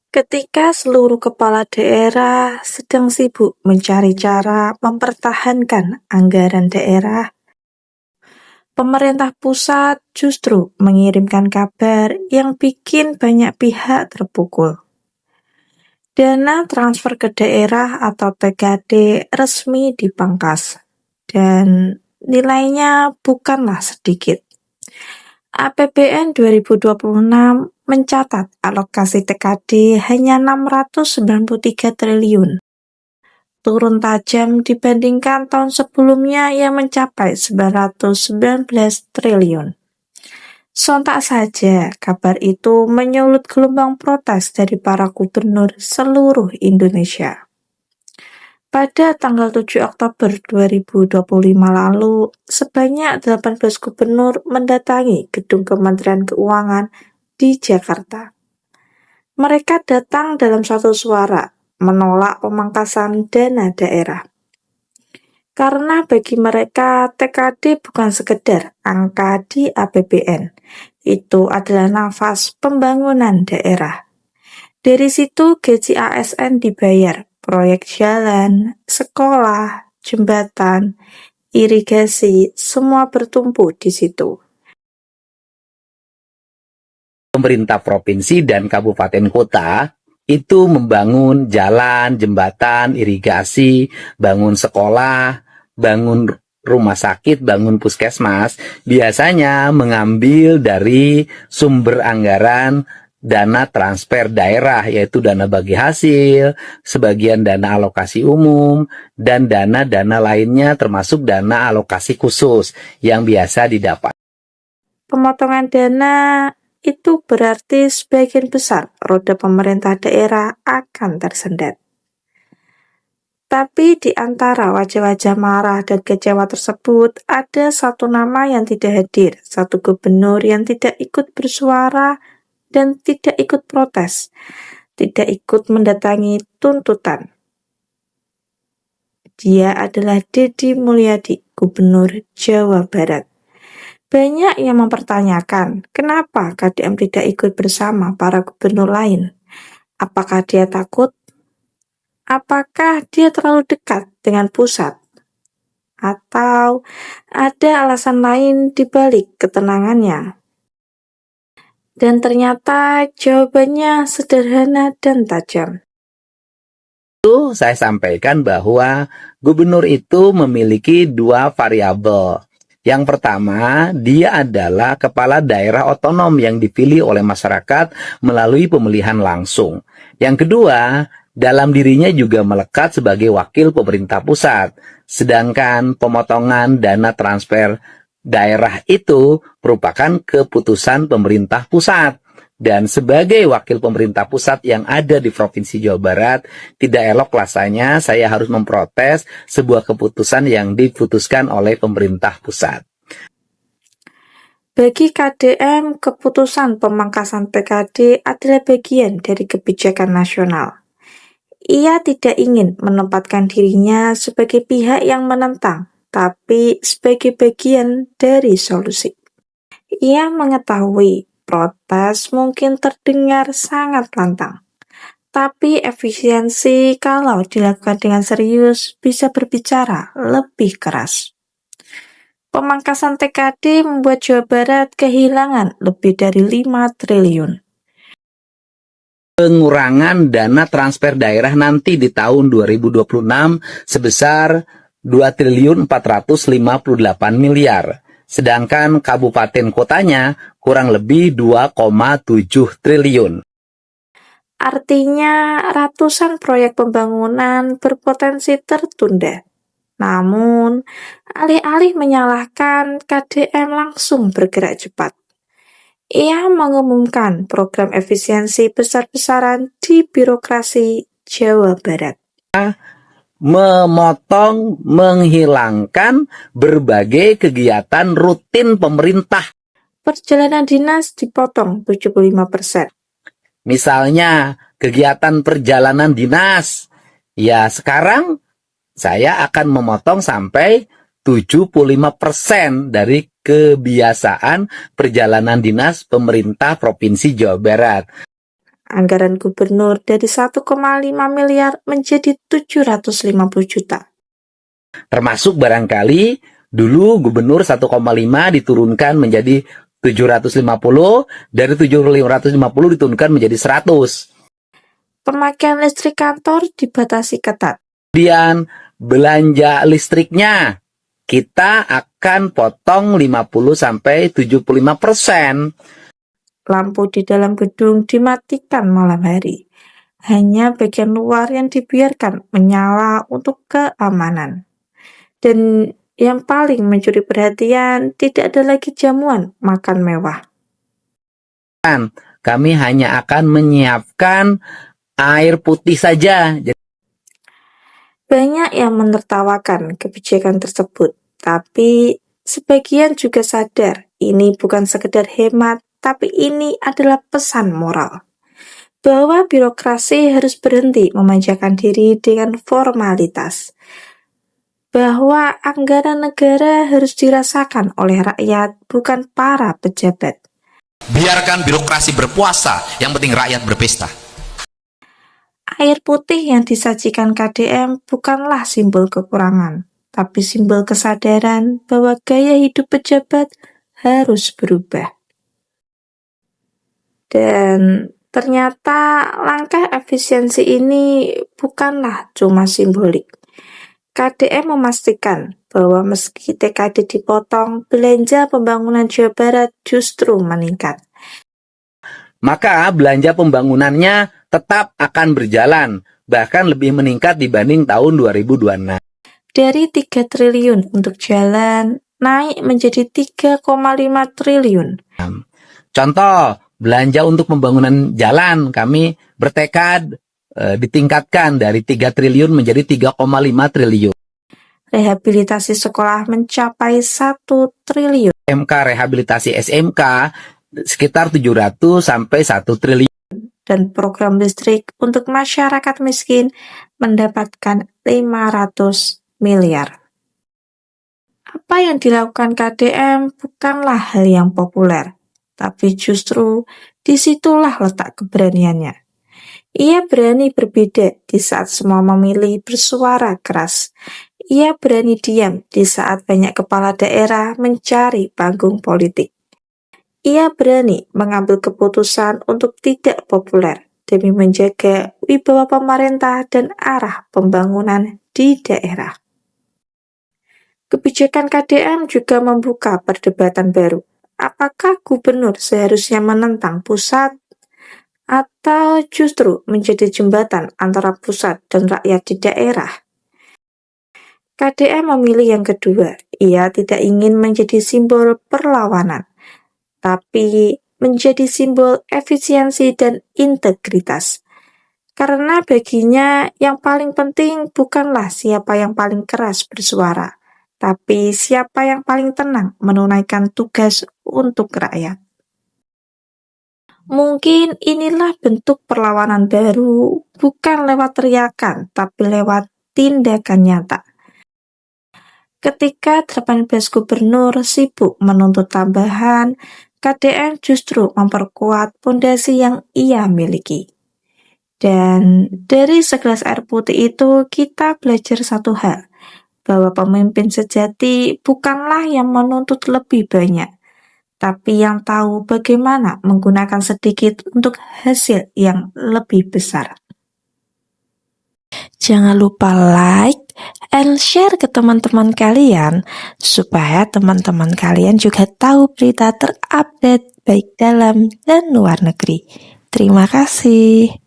Ketika seluruh kepala daerah sedang sibuk mencari cara mempertahankan anggaran daerah, pemerintah pusat justru mengirimkan kabar yang bikin banyak pihak terpukul. Dana transfer ke daerah atau TKD resmi dipangkas, dan nilainya bukanlah sedikit. APBN 2026 mencatat alokasi TKD hanya 693 triliun, turun tajam dibandingkan tahun sebelumnya yang mencapai 919 triliun. Sontak saja kabar itu menyulut gelombang protes dari para gubernur seluruh Indonesia. Pada tanggal 7 Oktober 2025 lalu, sebanyak 18 gubernur mendatangi Gedung Kementerian Keuangan di Jakarta. Mereka datang dalam satu suara, menolak pemangkasan dana daerah. Karena bagi mereka TKD bukan sekedar angka di APBN, itu adalah nafas pembangunan daerah. Dari situ gaji ASN dibayar, proyek jalan, sekolah, jembatan, irigasi, semua bertumpu di situ. Pemerintah provinsi dan kabupaten kota itu membangun jalan, jembatan, irigasi, bangun sekolah, bangun rumah sakit, bangun puskesmas, biasanya mengambil dari sumber anggaran dana transfer daerah, yaitu dana bagi hasil, sebagian dana alokasi umum, dan dana-dana lainnya termasuk dana alokasi khusus yang biasa didapat. Pemotongan dana itu berarti sebagian besar roda pemerintah daerah akan tersendat. Tapi di antara wajah-wajah marah dan kecewa tersebut, ada satu nama yang tidak hadir, satu gubernur yang tidak ikut bersuara dan tidak ikut protes, tidak ikut mendatangi tuntutan. Dia adalah Deddy Mulyadi, Gubernur Jawa Barat. Banyak yang mempertanyakan, kenapa KDM tidak ikut bersama para gubernur lain? Apakah dia takut? Apakah dia terlalu dekat dengan pusat? Atau ada alasan lain di balik ketenangannya? Dan ternyata jawabannya sederhana dan tajam. Itu saya sampaikan bahwa gubernur itu memiliki dua variabel. Yang pertama, dia adalah kepala daerah otonom yang dipilih oleh masyarakat melalui pemilihan langsung. Yang kedua, dalam dirinya juga melekat sebagai wakil pemerintah pusat. Sedangkan pemotongan dana transfer daerah itu merupakan keputusan pemerintah pusat. Dan sebagai wakil pemerintah pusat yang ada di Provinsi Jawa Barat, tidak elok rasanya saya harus memprotes sebuah keputusan yang diputuskan oleh pemerintah pusat. Bagi KDM, keputusan pemangkasan TKD adalah bagian dari kebijakan nasional. Ia tidak ingin menempatkan dirinya sebagai pihak yang menentang, tapi sebagai bagian dari solusi. Ia mengetahui protes mungkin terdengar sangat lantang, tapi efisiensi kalau dilakukan dengan serius bisa berbicara lebih keras. Pemangkasan TKD membuat Jawa Barat kehilangan lebih dari 5 triliun. Pengurangan dana transfer daerah nanti di tahun 2026 sebesar 2.458 miliar. Sedangkan kabupaten kotanya kurang lebih 2,7 triliun. Artinya ratusan proyek pembangunan berpotensi tertunda. Namun, alih-alih menyalahkan, KDM langsung bergerak cepat. Ia mengumumkan program efisiensi besar-besaran di birokrasi Jawa Barat. Memotong, menghilangkan berbagai kegiatan rutin pemerintah. Perjalanan dinas dipotong 75%. Misalnya, kegiatan perjalanan dinas. Ya, sekarang saya akan memotong sampai 75% dari kebiasaan perjalanan dinas pemerintah Provinsi Jawa Barat. anggaran gubernur dari 1,5 miliar menjadi 750 juta. Termasuk barangkali dulu gubernur 1,5 diturunkan menjadi 750, dari 750 diturunkan menjadi 100. Pemakaian listrik kantor dibatasi ketat. Kemudian belanja listriknya kita akan potong 50-75%. Lampu di dalam gedung dimatikan malam hari. Hanya bagian luar yang dibiarkan menyala untuk keamanan. Dan yang paling mencuri perhatian, tidak ada lagi jamuan makan mewah. Kami hanya akan menyiapkan air putih saja. Banyak yang menertawakan kebijakan tersebut, tapi sebagian juga sadar ini bukan sekedar hemat, tapi ini adalah pesan moral. Bahwa birokrasi harus berhenti memanjakan diri dengan formalitas. Bahwa anggaran negara harus dirasakan oleh rakyat, bukan para pejabat. Biarkan birokrasi berpuasa, yang penting rakyat berpesta. Air putih yang disajikan KDM bukanlah simbol kekurangan, tapi simbol kesadaran bahwa gaya hidup pejabat harus berubah. Dan ternyata langkah efisiensi ini bukanlah cuma simbolik. KDM memastikan bahwa meski TKD dipotong, belanja pembangunan Jawa Barat justru meningkat. Maka belanja pembangunannya tetap akan berjalan, bahkan lebih meningkat dibanding tahun 2026. Dari 3 triliun untuk jalan, naik menjadi 3,5 triliun. Contoh, belanja untuk pembangunan jalan kami bertekad ditingkatkan dari 3 triliun menjadi 3,5 triliun. Rehabilitasi sekolah mencapai 1 triliun. SMK rehabilitasi SMK sekitar 700 sampai 1 triliun. Dan program listrik untuk masyarakat miskin mendapatkan 500 miliar. Apa yang dilakukan KDM bukanlah hal yang populer, tapi justru disitulah letak keberaniannya. Ia berani berbeda di saat semua memilih bersuara keras. Ia berani diam di saat banyak kepala daerah mencari panggung politik. Ia berani mengambil keputusan untuk tidak populer demi menjaga wibawa pemerintah dan arah pembangunan di daerah. Kebijakan KDM juga membuka perdebatan baru. Apakah gubernur seharusnya menentang pusat atau justru menjadi jembatan antara pusat dan rakyat di daerah? KDM memilih yang kedua. Ia tidak ingin menjadi simbol perlawanan, tapi menjadi simbol efisiensi dan integritas. Karena baginya yang paling penting bukanlah siapa yang paling keras bersuara, tapi siapa yang paling tenang menunaikan tugas untuk rakyat. Mungkin inilah bentuk perlawanan baru, bukan lewat teriakan, tapi lewat tindakan nyata. Ketika 18 gubernur sibuk menuntut tambahan, KDM justru memperkuat fondasi yang ia miliki. Dan dari segelas air putih itu kita belajar satu hal, bahwa pemimpin sejati bukanlah yang menuntut lebih banyak, tapi yang tahu bagaimana menggunakan sedikit untuk hasil yang lebih besar. Jangan lupa like and share ke teman-teman kalian, supaya teman-teman kalian juga tahu berita terupdate baik dalam dan luar negeri. Terima kasih.